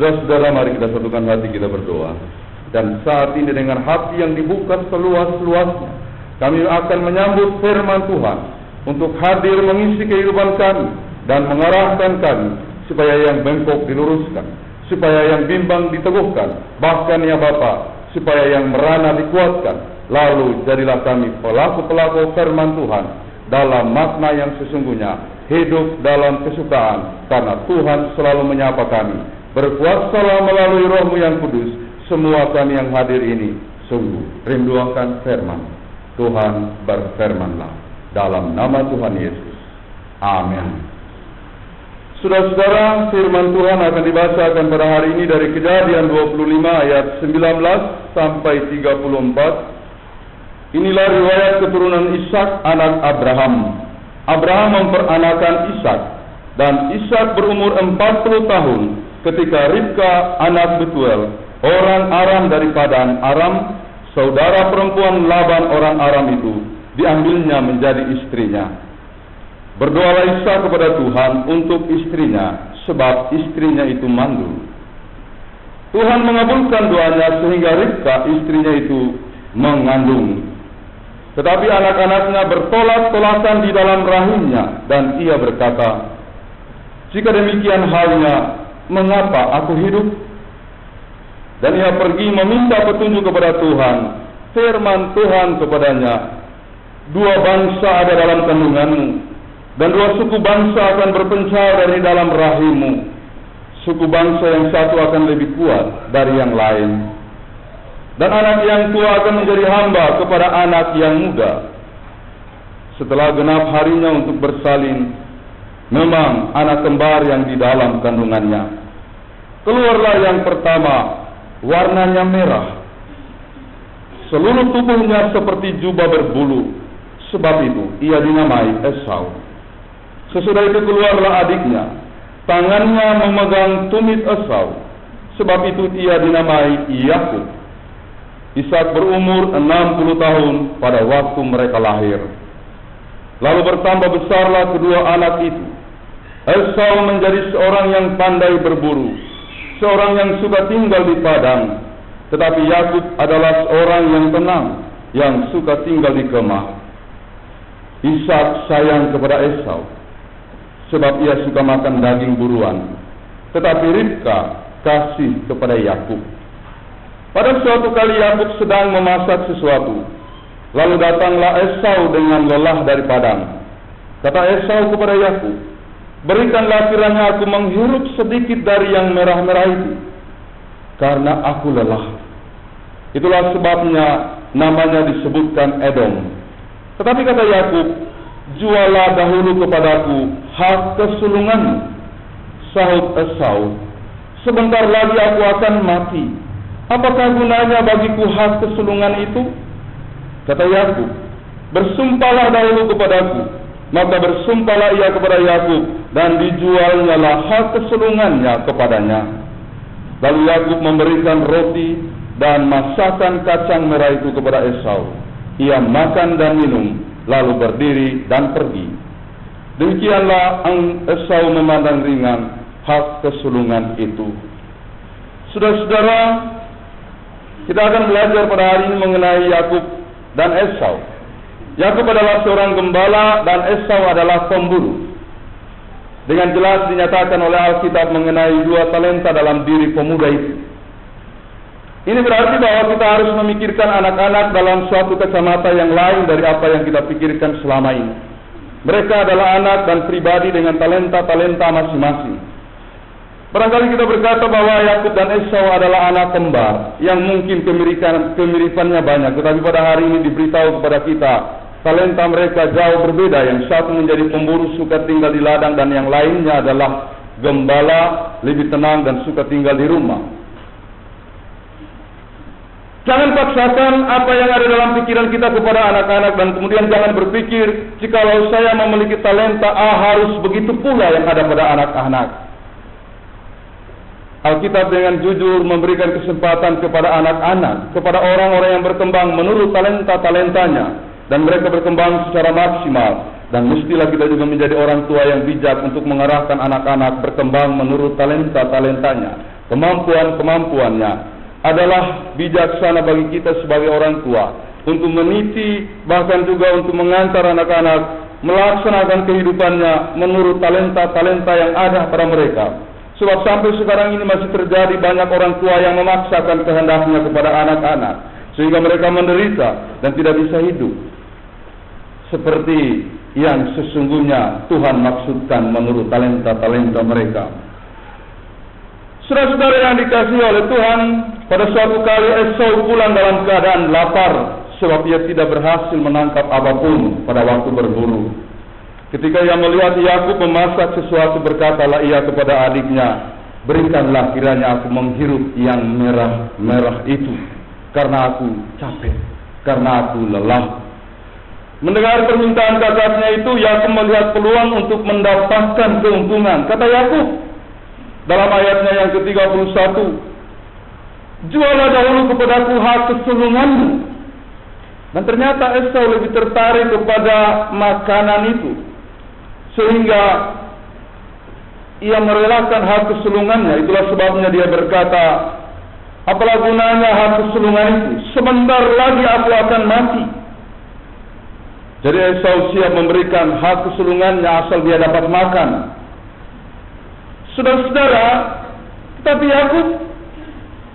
Saudara-saudara, mari kita satukan hati, kita berdoa. Dan saat ini dengan hati yang dibuka seluas-luasnya, kami akan menyambut firman Tuhan untuk hadir mengisi kehidupan kami dan mengarahkan kami supaya yang bengkok diluruskan, supaya yang bimbang diteguhkan, bahkan ya Bapa, supaya yang merana dikuatkan. Lalu jadilah kami pelaku-pelaku firman Tuhan dalam makna yang sesungguhnya, hidup dalam kesukaan, karena Tuhan selalu menyapa kami. Berkuasalah melalui Roh-Mu yang kudus semua kami yang hadir ini sungguh rindu akan firman. Tuhan, berfirmanlah dalam nama Tuhan Yesus. Amin. Saudara-saudara, firman Tuhan akan dibacakan pada hari ini dari Kejadian 25 ayat 19 sampai 34. Inilah riwayat keturunan Ishak anak Abraham. Abraham memperanakan Ishak, dan Ishak berumur 40 tahun ketika Ribka anak Betuel, orang Aram dari Padan Aram, saudara perempuan Laban orang Aram itu, diambilnya menjadi istrinya. Berdoalah Ishak kepada Tuhan untuk istrinya, sebab istrinya itu mandul. Tuhan mengabulkan doanya sehingga Ribka istrinya itu mengandung. Tetapi anak-anaknya bertolak-tolakan di dalam rahimnya, dan ia berkata, jika demikian halnya, mengapa aku hidup? Dan ia pergi meminta petunjuk kepada Tuhan. Firman Tuhan kepadanya, dua bangsa ada dalam kandunganmu, dan dua suku bangsa akan berpencar dari dalam rahimmu. Suku bangsa yang satu akan lebih kuat dari yang lain, dan anak yang tua akan menjadi hamba kepada anak yang muda. Setelah genap harinya untuk bersalin, memang anak kembar yang di dalam kandungannya. Keluarlah yang pertama, warnanya merah, seluruh tubuhnya seperti jubah berbulu, sebab itu ia dinamai Esau. Sesudah itu keluarlah adiknya, tangannya memegang tumit Esau, sebab itu ia dinamai Yakub. Ishak berumur 60 tahun pada waktu mereka lahir. Lalu bertambah besarlah kedua anak itu. Esau menjadi seorang yang pandai berburu, seorang yang suka tinggal di padang. Tetapi Yakub adalah seorang yang tenang, yang suka tinggal di kemah. Ishak sayang kepada Esau, sebab ia suka makan daging buruan. Tetapi Ribka kasih kepada Yakub. Pada suatu kali Yakub sedang memasak sesuatu, lalu datanglah Esau dengan lelah dari padang. Kata Esau kepada Yakub, berikanlah kiranya aku menghirup sedikit dari yang merah-merah itu, karena aku lelah. Itulah sebabnya namanya disebutkan Edom. Tetapi kata Yakub, jualah dahulu kepadaku hak kesulunganmu. Sahut Esau, sebentar lagi aku akan mati. Apakah gunanya bagiku hak kesulungan itu? Kata Yakub, bersumpahlah dahulu kepadaku. Maka bersumpahlah ia kepada Yakub, dan dijualnyalah hak kesulungannya kepadanya. Lalu Yakub memberikan roti dan masakan kacang merah itu kepada Esau. Ia makan dan minum, lalu berdiri dan pergi. Demikianlah Esau memandang ringan hak kesulungan itu. Saudara-saudara, kita akan belajar pada hari ini mengenai Yakub dan Esau. Yakub adalah seorang gembala dan Esau adalah pemburu. Dengan jelas dinyatakan oleh Alkitab mengenai 2 talenta dalam diri pemuda itu. Ini berarti bahwa kita harus memikirkan anak-anak dalam suatu kacamata yang lain dari apa yang kita pikirkan selama ini. Mereka adalah anak dan pribadi dengan talenta-talenta masing-masing. Barangkali kita berkata bahwa Yakub dan Esau adalah anak kembar yang mungkin kemiripannya banyak, tetapi pada hari ini diberitahu kepada kita talenta mereka jauh berbeda. Yang satu menjadi pemburu, suka tinggal di ladang, dan yang lainnya adalah gembala, lebih tenang dan suka tinggal di rumah. Jangan paksakan apa yang ada dalam pikiran kita kepada anak-anak, dan kemudian jangan berpikir jikalau saya memiliki talenta harus begitu pula yang ada pada anak-anak. Alkitab dengan jujur memberikan kesempatan kepada anak-anak, kepada orang-orang yang berkembang menurut talenta-talentanya, dan mereka berkembang secara maksimal. Dan mestilah kita juga menjadi orang tua yang bijak untuk mengarahkan anak-anak berkembang menurut talenta-talentanya. kemampuannya adalah bijaksana bagi kita sebagai orang tua untuk meniti, bahkan juga untuk mengantar anak-anak melaksanakan kehidupannya menurut talenta-talenta yang ada pada mereka. Sebab sampai sekarang ini masih terjadi banyak orang tua yang memaksakan kehendaknya kepada anak-anak, sehingga mereka menderita dan tidak bisa hidup seperti yang sesungguhnya Tuhan maksudkan menurut talenta-talenta mereka. Saudara-saudara yang dikasihi oleh Tuhan, pada suatu kali Esau pulang dalam keadaan lapar, sebab ia tidak berhasil menangkap apapun pada waktu berburu. Ketika ia melihat Yakub memasak sesuatu, berkatalah ia kepada adiknya, "Berikanlah kiranya aku menghirup yang merah-merah itu, karena aku capek, karena aku lelah." Mendengar permintaan kakaknya itu, Yakub melihat peluang untuk mendapatkan keuntungan. Kata Yakub dalam ayatnya yang ke-31, "Jualah dahulu kepadaku hak kesulunganmu." Dan ternyata Esau lebih tertarik kepada makanan itu, sehingga ia merelakan hak kesulungannya. Itulah sebabnya dia berkata, "Apalah gunanya hak kesulungan itu? Sebentar lagi aku akan mati." Jadi Esau siap memberikan hak kesulungannya asal dia dapat makan. Saudara-saudara, tetapi Yakub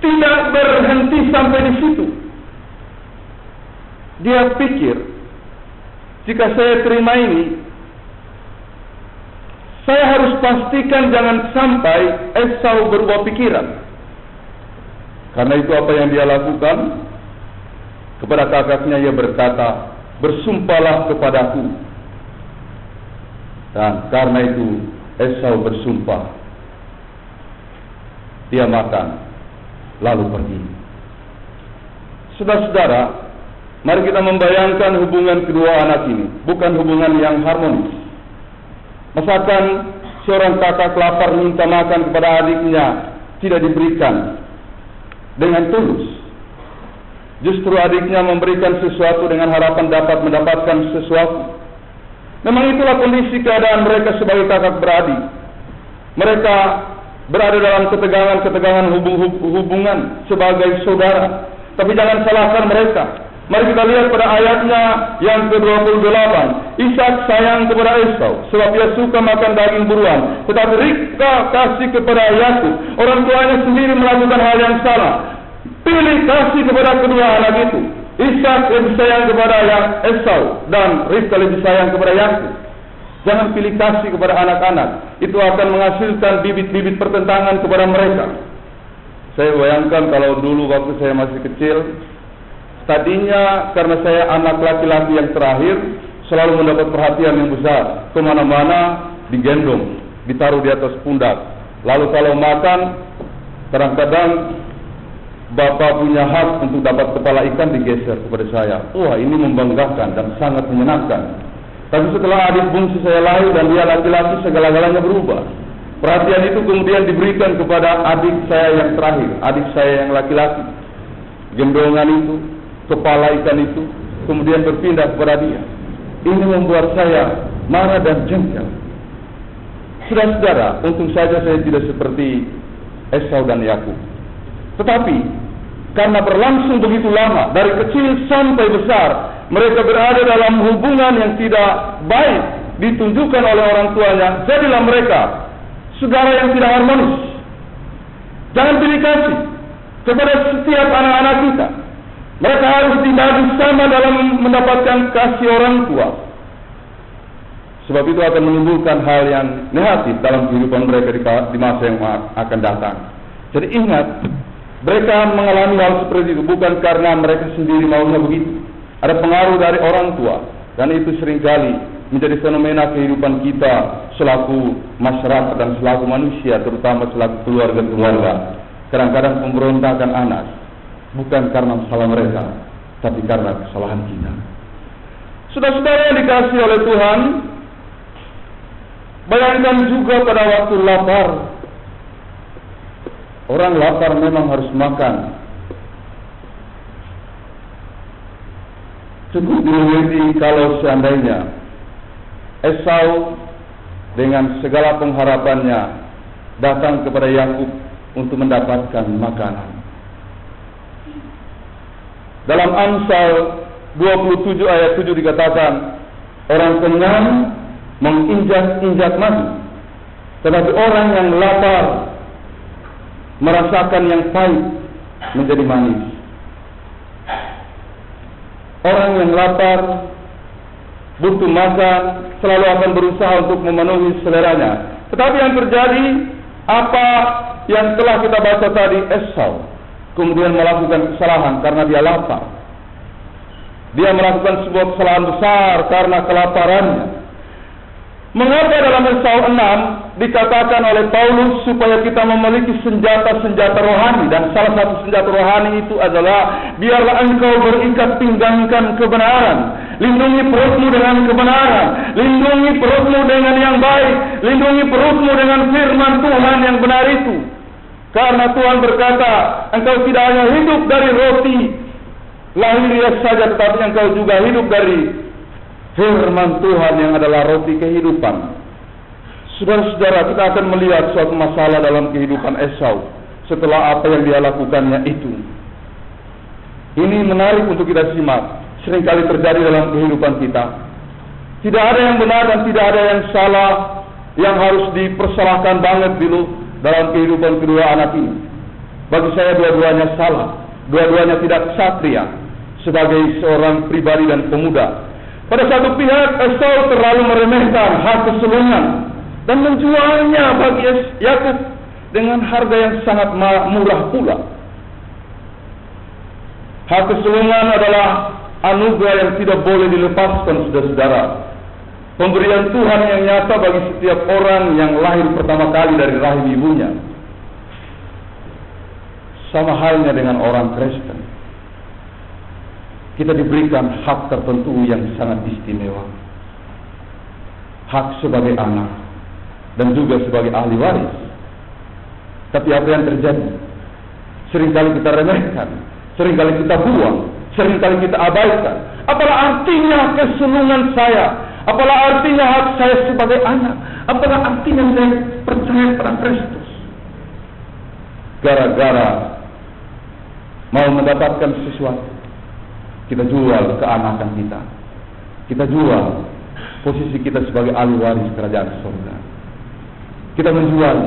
tidak berhenti sampai di situ. Dia pikir, jika saya terima ini, saya harus pastikan jangan sampai Esau berubah pikiran. Karena itu apa yang dia lakukan? Kepada kakaknya ia berkata, "Bersumpahlah kepadaku." Dan karena itu Esau bersumpah. Dia makan, lalu pergi. Saudara-saudara, mari kita membayangkan hubungan kedua anak ini, bukan hubungan yang harmonis. Masakan seorang kakak lapar minta makan kepada adiknya, tidak diberikan dengan tulus. Justru adiknya memberikan sesuatu dengan harapan dapat mendapatkan sesuatu. Memang itulah kondisi keadaan mereka sebagai kakak beradik. Mereka berada dalam ketegangan hubungan sebagai saudara. Tapi jangan salahkan mereka. Mari kita lihat pada ayatnya yang ke-28. Ishak sayang kepada Esau, sebab ia suka makan daging buruan. Tetapi Ribka kasih kepada Yakub. Orang tuanya sendiri melakukan hal yang salah. Pilih kasih kepada kedua anak itu. Ishak lebih sayang kepada Esau dan Ribka lebih sayang kepada Yakub. Jangan pilih kasih kepada anak-anak. Itu akan menghasilkan bibit-bibit pertentangan kepada mereka. Saya bayangkan kalau dulu waktu saya masih kecil, tadinya karena saya anak laki-laki yang terakhir, selalu mendapat perhatian yang besar. Kemana-mana digendong, ditaruh di atas pundak. Lalu kalau makan, kadang-kadang bapak punya hak untuk dapat kepala ikan digeser kepada saya. Wah, ini membanggakan dan sangat menyenangkan. Tapi setelah adik bungsu saya lahir dan dia laki-laki, segala-galanya berubah. Perhatian itu kemudian diberikan kepada adik saya yang terakhir, adik saya yang laki-laki. Gendongan itu, kepala ikan itu, kemudian berpindah kepada dia. Ini membuat saya marah dan jengkel. Saudara-saudara, untung saja saya tidak seperti Esau dan Yakub. Tetapi karena berlangsung begitu lama, dari kecil sampai besar, mereka berada dalam hubungan yang tidak baik ditunjukkan oleh orang tuanya. Jadilah mereka saudara yang tidak harmonis. Jangan pilih kasih kepada setiap anak-anak kita. Mereka harus dibagi sama dalam mendapatkan kasih orang tua. Sebab itu akan menimbulkan hal yang negatif dalam kehidupan mereka di masa yang akan datang. Jadi ingat, mereka mengalami hal seperti itu bukan karena mereka sendiri maunya begitu. Ada pengaruh dari orang tua, dan itu seringkali menjadi fenomena kehidupan kita selaku masyarakat dan selaku manusia, terutama selaku keluarga-keluarga. Kadang-kadang pemberontakan anak bukan karena salah mereka, tapi karena kesalahan kita. Saudara-saudara yang dikasihi oleh Tuhan, bayangkan juga pada waktu lapar. Orang lapar memang harus makan. Cukup dimengerti kalau seandainya Esau dengan segala pengharapannya datang kepada Yakub untuk mendapatkan makanan. Dalam Amsal 27 ayat 7 dikatakan, orang kenyang menginjak-injak madu, tetapi orang yang lapar merasakan yang pahit menjadi manis. Orang yang lapar butuh makan, selalu akan berusaha untuk memenuhi seleranya. Tetapi yang terjadi, apa yang telah kita baca tadi, Esau kemudian melakukan kesalahan karena dia lapar. Dia melakukan sebuah kesalahan besar karena kelaparannya. Mengapa dalam Esau 6 dikatakan oleh Paulus supaya kita memiliki senjata-senjata rohani, dan salah satu senjata rohani itu adalah biarlah engkau berikat pinggangkan kebenaran, lindungi perutmu dengan kebenaran, lindungi perutmu dengan yang baik, lindungi perutmu dengan firman Tuhan yang benar itu. Karena Tuhan berkata, engkau tidak hanya hidup dari roti lahiriah saja, tetapi engkau juga hidup dari firman Tuhan yang adalah roti kehidupan. Saudara-saudara, kita akan melihat suatu masalah dalam kehidupan Esau setelah apa yang dia lakukannya itu. Ini menarik untuk kita simak. Seringkali terjadi dalam kehidupan kita. Tidak ada yang benar dan tidak ada yang salah yang harus dipersalahkan banget dulu dalam kehidupan kedua anak ini. Bagi saya dua-duanya salah. Dua-duanya tidak ksatria sebagai seorang pribadi dan pemuda. Pada satu pihak, Esau terlalu meremehkan hak kesulungan dan menjualnya bagi Yakub dengan harga yang sangat murah pula. Hak kesulungan adalah anugerah yang tidak boleh dilepaskan, saudara-saudara. Pemberian Tuhan yang nyata bagi setiap orang yang lahir pertama kali dari rahim ibunya. Sama halnya dengan orang Kristen. Kita diberikan hak tertentu yang sangat istimewa. Hak sebagai anak dan juga sebagai ahli waris. Tapi apa yang terjadi? Seringkali kita remehkan, seringkali kita buang, seringkali kita abaikan. Apalah artinya kesulungan saya? Apalah artinya hak saya sebagai anak? Apalah artinya saya percaya pada Kristus? Gara-gara mau mendapatkan sesuatu, kita jual keanakan kita. Kita jual posisi kita sebagai ahli waris kerajaan surga. Kita menjual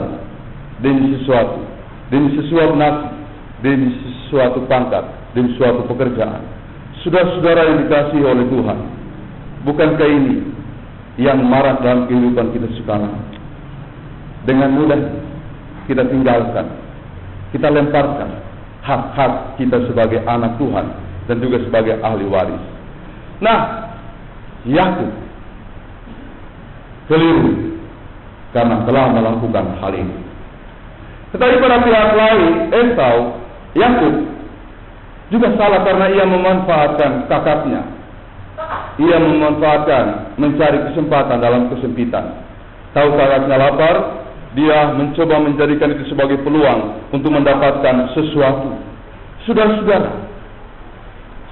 demi sesuatu, demi sesuatu nafsu, demi sesuatu pangkat, demi suatu pekerjaan. Saudara-saudara yang dikasihi oleh Tuhan, bukankah ini yang marak dalam kehidupan kita sekarang? Dengan mudah kita tinggalkan, kita lemparkan hak-hak kita sebagai anak Tuhan dan juga sebagai ahli waris. Nah, Yakub keliru karena telah melakukan hal ini. Tetapi pada pihak lain, Esau, Yakub juga salah karena ia memanfaatkan kakaknya. Ia memanfaatkan mencari kesempatan dalam kesempitan. Tahu kakaknya lapar, dia mencoba menjadikan itu sebagai peluang untuk mendapatkan sesuatu. Saudara-saudara,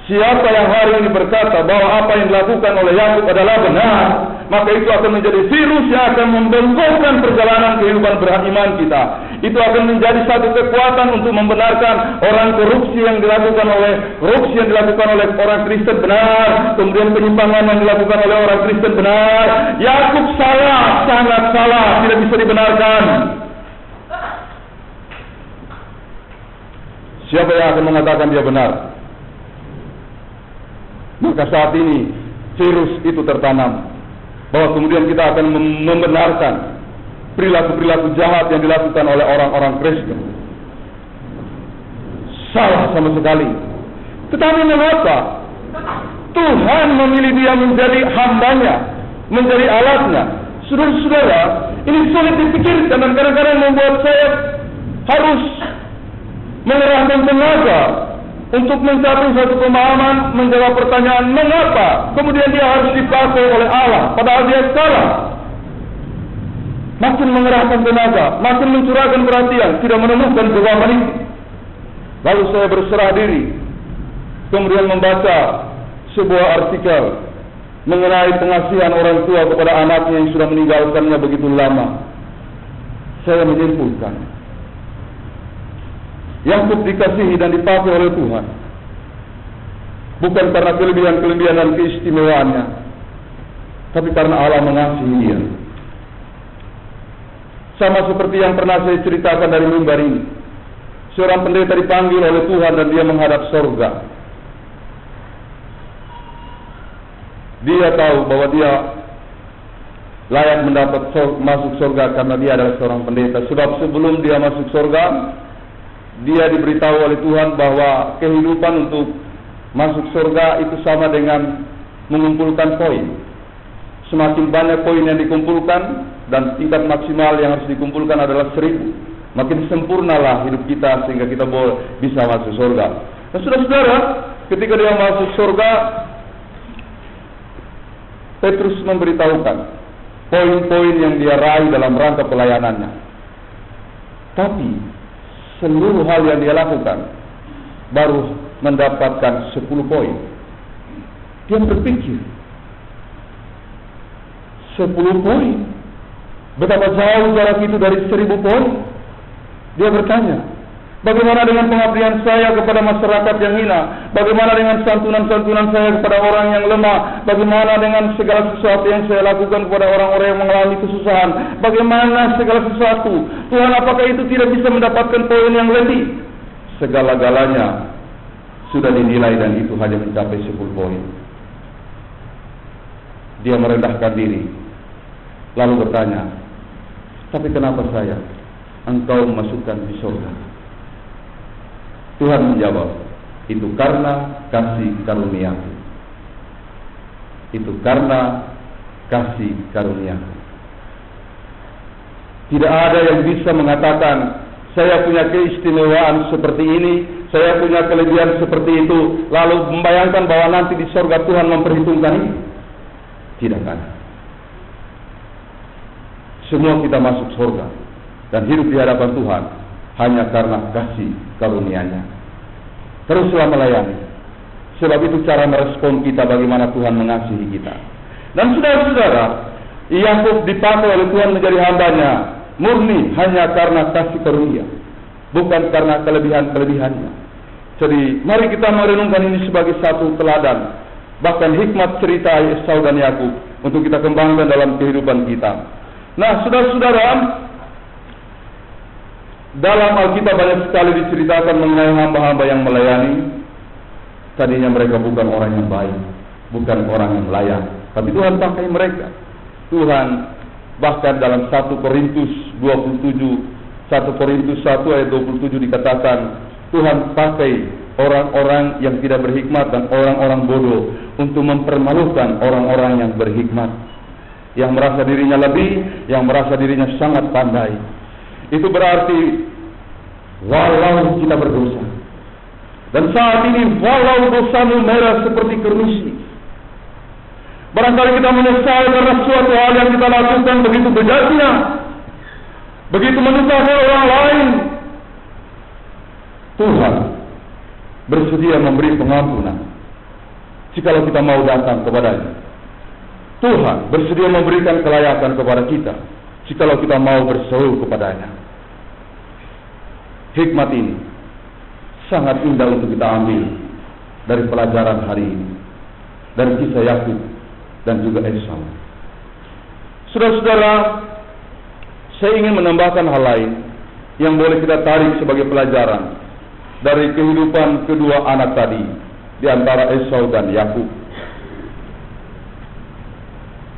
siapa yang hari ini berkata bahwa apa yang dilakukan oleh Yakub adalah benar, maka itu akan menjadi virus yang akan membengkokkan perjalanan kehidupan beriman kita. Itu akan menjadi satu kekuatan untuk membenarkan korupsi yang dilakukan oleh orang Kristen benar, kemudian penyimpangan yang dilakukan oleh orang Kristen benar. Yakub salah, sangat salah, tidak bisa dibenarkan. Siapa yang akan mengatakan dia benar? Maka saat ini virus itu tertanam, bahwa kemudian kita akan membenarkan perilaku-perilaku jahat yang dilakukan oleh orang-orang Kristen. Salah sama sekali. Tetapi mengapa Tuhan memilih dia menjadi hambanya, menjadi alatnya? Saudara-saudara, ini sulit dipikirkan dan kadang-kadang membuat saya harus mengerahkan tenaga untuk mencapai satu pemahaman, menjawab pertanyaan mengapa kemudian dia harus dipakai oleh Allah padahal dia salah. Makin mengerahkan tenaga, makin mencurahkan perhatian, tidak menemukan jawaban itu. Lalu saya berserah diri, kemudian membaca sebuah artikel mengenai pengasihan orang tua kepada anaknya yang sudah meninggalkannya begitu lama. Saya menyimpulkan Yakub dikasihi dan dipakai oleh Tuhan, bukan karena kelebihan-kelebihan dan keistimewaannya, tapi karena Allah mengasihi dia. Sama seperti yang pernah saya ceritakan dari mimbar ini. Seorang pendeta dipanggil oleh Tuhan dan dia menghadap surga. Dia tahu bahwa dia layak mendapat masuk surga karena dia adalah seorang pendeta. Sebab sebelum dia masuk surga, dia diberitahu oleh Tuhan bahwa kehidupan untuk masuk surga itu sama dengan mengumpulkan poin. Semakin banyak poin yang dikumpulkan dan tingkat maksimal yang harus dikumpulkan adalah 1000. Makin sempurnalah hidup kita sehingga kita bisa masuk surga. Nah, saudara-saudara, ketika dia masuk surga, Petrus memberitahukan poin-poin yang dia raih dalam rangka pelayanannya. Tapi seluruh hal yang dia lakukan baru mendapatkan 10 poin. Dia berpikir 10 poin, betapa jauh jarak itu dari 1000 poin. Dia bertanya, bagaimana dengan pengabdian saya kepada masyarakat yang hina? Bagaimana dengan santunan-santunan saya kepada orang yang lemah? Bagaimana dengan segala sesuatu yang saya lakukan kepada orang-orang yang mengalami kesusahan? Bagaimana segala sesuatu? Tuhan, apakah itu tidak bisa mendapatkan poin yang lebih? Segala-galanya sudah dinilai dan itu hanya mencapai 10 poin. Dia merendahkan diri, lalu bertanya, tapi kenapa saya? Engkau memasukkan di surga. Tuhan menjawab, itu karena kasih karunia-Ku. Itu karena kasih karunia-Ku. Tidak ada yang bisa mengatakan, saya punya keistimewaan seperti ini, saya punya kelebihan seperti itu, lalu membayangkan bahwa nanti di surga Tuhan memperhitungkan ini. Tidak ada. Semua kita masuk surga dan hidup di hadapan Tuhan hanya karena kasih karunia-Nya. Teruslah melayani. Sebab itu cara merespon kita bagaimana Tuhan mengasihi kita. Dan saudara-saudara, Yakub dipakai oleh Tuhan menjadi hambanya murni hanya karena kasih karunia, bukan karena kelebihan-kelebihannya. Jadi mari kita merenungkan ini sebagai satu teladan, bahkan hikmat cerita Esau dan Yakub untuk kita kembangkan dalam kehidupan kita. Nah, saudara-saudara, dalam Alkitab banyak sekali diceritakan mengenai hamba-hamba yang melayani. Tadinya mereka bukan orang yang baik, bukan orang yang layak, tapi Tuhan pakai mereka. Tuhan bahkan dalam 1 Korintus 1 ayat 27 dikatakan, Tuhan pakai orang-orang yang tidak berhikmat dan orang-orang bodoh untuk mempermalukan orang-orang yang berhikmat, yang merasa dirinya lebih, yang merasa dirinya sangat pandai. Itu berarti walau kita berdosa, dan saat ini walau dosamu merah seperti kerusi, barangkali kita menyesal karena suatu hal yang kita lakukan begitu bejatnya, begitu menyusahkan orang lain, Tuhan bersedia memberi pengampunan jikalau kita mau datang kepadanya. Tuhan bersedia memberikan kelayakan kepada kita jikalau kita mau berseru kepadanya. Hikmat ini sangat indah untuk kita ambil dari pelajaran hari ini, dari kisah Yakub dan juga Esau. Saudara-saudara, saya ingin menambahkan hal lain yang boleh kita tarik sebagai pelajaran dari kehidupan kedua anak tadi, di antara Esau dan Yakub.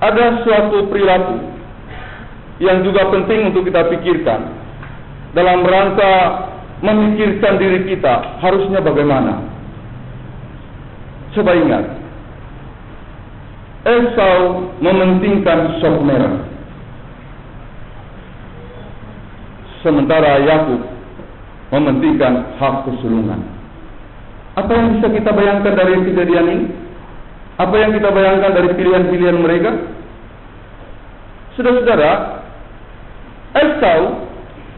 Ada suatu perilaku yang juga penting untuk kita pikirkan dalam rangka memikirkan diri kita harusnya bagaimana. Coba ingat, Esau mementingkan sop merah, sementara Yakub mementingkan hak kesulungan. Apa yang bisa kita bayangkan dari kejadian ini? Apa yang kita bayangkan dari pilihan-pilihan mereka? Saudara-saudara, Esau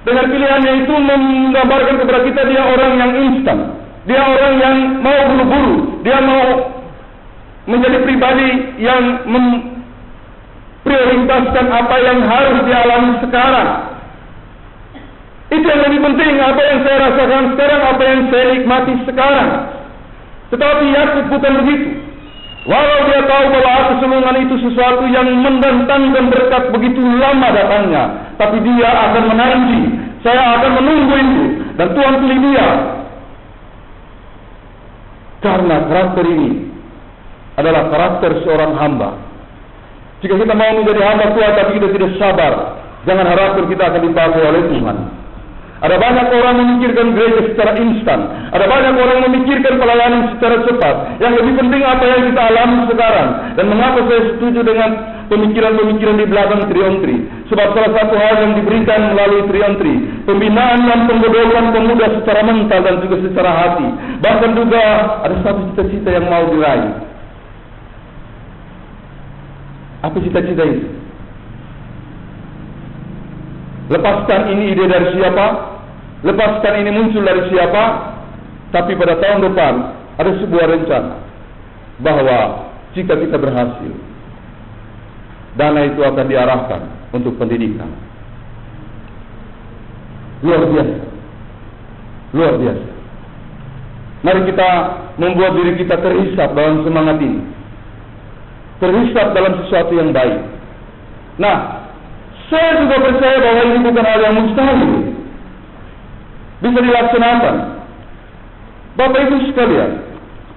dengan pilihannya itu menggambarkan kepada kita dia orang yang instan, dia orang yang mau buru-buru, dia mau menjadi pribadi yang memprioritaskan apa yang harus dialami sekarang. Itu yang lebih penting, apa yang saya rasakan sekarang, apa yang saya nikmati sekarang. Tetapi Yakub bukan begitu. Walau dia tahu bahwa kesulungan itu sesuatu yang mendatangkan berkat begitu lama datangnya, tapi dia akan menanti, saya akan menunggu itu, dan Tuhan pilih dia. Karena karakter ini adalah karakter seorang hamba. Jika kita mau menjadi hamba Tuhan tapi kita tidak sabar, jangan harapkan kita akan dipakai oleh Tuhan. Ada banyak orang memikirkan gereja secara instan. Ada banyak orang memikirkan pelayanan secara cepat. Yang lebih penting apa yang kita alami sekarang. Dan mengapa saya setuju dengan pemikiran-pemikiran di belakang Triontri. Sebab salah satu hal yang diberikan melalui Triontri, pembinaan dan pembodohan pemuda secara mental dan juga secara hati. Bahkan juga ada satu cita-cita yang mau diraih. Apa cita-cita itu? Lepaskan ini ide dari siapa? Lepaskan ini muncul dari siapa? Tapi pada tahun depan ada sebuah rencana bahwa jika kita berhasil, dana itu akan diarahkan untuk pendidikan. Luar biasa. Luar biasa. Mari kita membuat diri kita terhisap dalam semangat ini. Terhisap dalam sesuatu yang baik. Nah, saya juga percaya bahwa ini bukan hal yang mustahil. Bisa dilaksanakan. Bapak Ibu sekalian,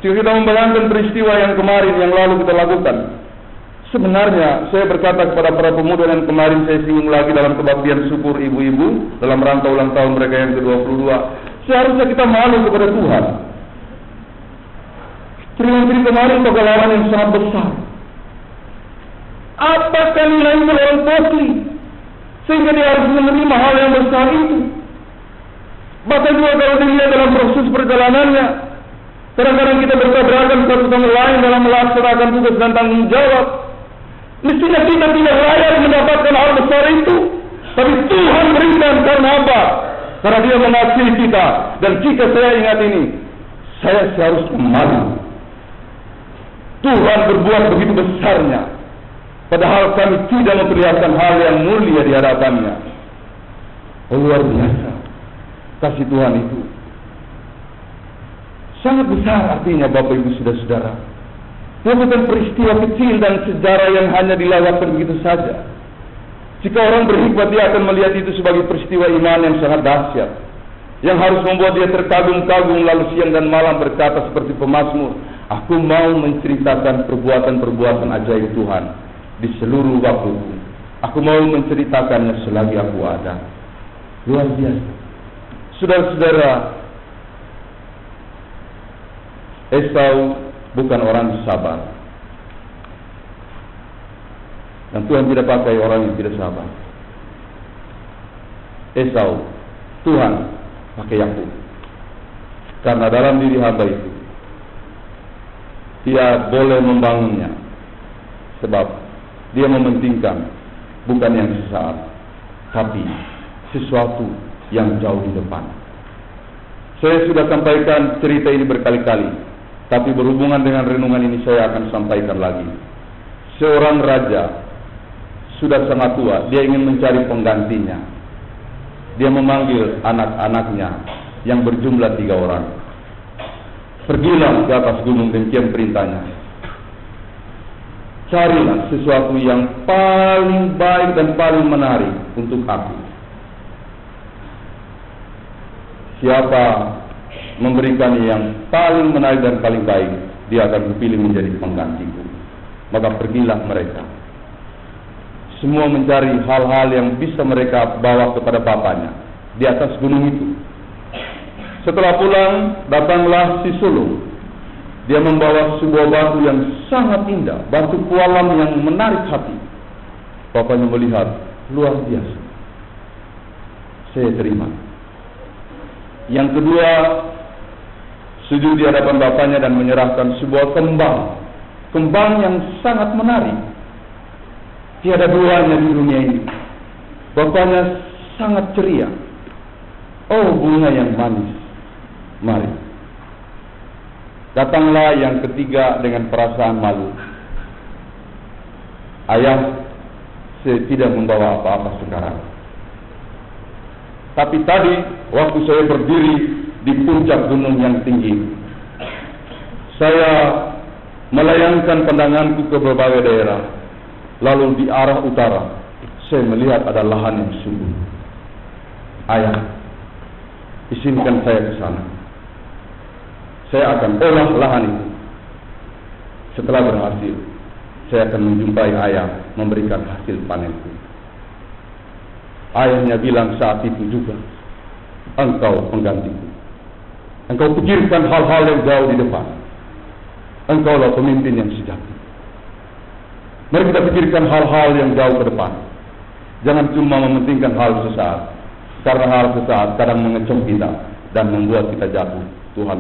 jika kita membayangkan peristiwa yang kemarin, yang lalu kita lakukan, sebenarnya saya berkata kepada para pemuda dan kemarin saya singgung lagi dalam kebaktian syukur ibu-ibu dalam rangka ulang tahun mereka yang ke-22, seharusnya kita malu kepada Tuhan. Triontri kemarin pengalaman yang sangat besar. Apakah nilai orang Posli sehingga dia harus menerima hal yang besar itu? Bahkan juga kalau dilihat dalam proses perjalanannya, kadang-kadang kita bertabrakan satu sama lain dalam melaksanakan tugas dan tanggung jawab. Mestinya kita tidak layak mendapatkan hal besar itu, tapi Tuhan berikan karena apa? Karena Dia mengasihi kita. Dan jika saya ingat ini, saya seharusnya malu. Tuhan berbuat begitu besarnya, padahal kami tidak memperlihatkan hal yang mulia di hadapannya. Oh, luar biasa kasih Tuhan itu. Sangat besar artinya Bapak Ibu Saudara-saudara. Dia bukan peristiwa kecil dan sejarah yang hanya dilewatkan begitu saja. Jika orang berhikmat, dia akan melihat itu sebagai peristiwa iman yang sangat dahsyat, yang harus membuat dia terkagum-kagum lalu siang dan malam berkata seperti pemazmur, aku mau menceritakan perbuatan-perbuatan ajaib Tuhan di seluruh waktuku. Aku mau menceritakannya selagi aku ada. Luar biasa. Saudara-saudara, Esau bukan orang sabar. Dan Tuhan tidak pakai orang yang tidak sabar. Esau, Tuhan pakai Yakub. Karena dalam diri hamba itu, dia boleh membangunnya. Sebab dia mementingkan bukan yang sesaat, tapi sesuatu yang jauh di depan. Saya sudah sampaikan cerita ini berkali-kali, tapi berhubungan dengan renungan ini saya akan sampaikan lagi. Seorang raja sudah sangat tua, dia ingin mencari penggantinya. Dia memanggil anak-anaknya yang berjumlah 3 orang. Pergilah ke atas gunung, demikian perintahnya. Carilah sesuatu yang paling baik dan paling menarik untuk aku. Siapa memberikan yang paling menarik dan paling baik, dia akan dipilih menjadi penggantiku. Maka pergilah mereka. Semua mencari hal-hal yang bisa mereka bawa kepada bapaknya di atas gunung itu. Setelah pulang, datanglah si sulung. Dia membawa sebuah batu yang sangat indah, batu kualam yang menarik hati. Bapaknya melihat, luar biasa. Saya terima. Yang kedua, sujud di hadapan bapaknya dan menyerahkan sebuah kembang. Kembang yang sangat menarik. Tiada duanya di dunia ini. Bapaknya sangat ceria. Oh, bunga yang manis. Mari. Datanglah yang ketiga dengan perasaan malu. Ayah, saya tidak membawa apa-apa sekarang. Tapi tadi waktu saya berdiri di puncak gunung yang tinggi, saya melayangkan pandanganku ke berbagai daerah. Lalu di arah utara, saya melihat ada lahan yang subur. Ayah, izinkan saya ke sana. Saya akan olah lahan itu. Setelah berhasil, saya akan menjumpai ayah memberikan hasil panenku. Ayahnya bilang saat itu juga, engkau penggantiku. Engkau pikirkan hal-hal yang jauh di depan. Engkaulah pemimpin yang sejati. Mari kita pikirkan hal-hal yang jauh ke depan. Jangan cuma mementingkan hal sesaat. Karena hal sesaat kadang mengecoh kita dan membuat kita jatuh. Tuhan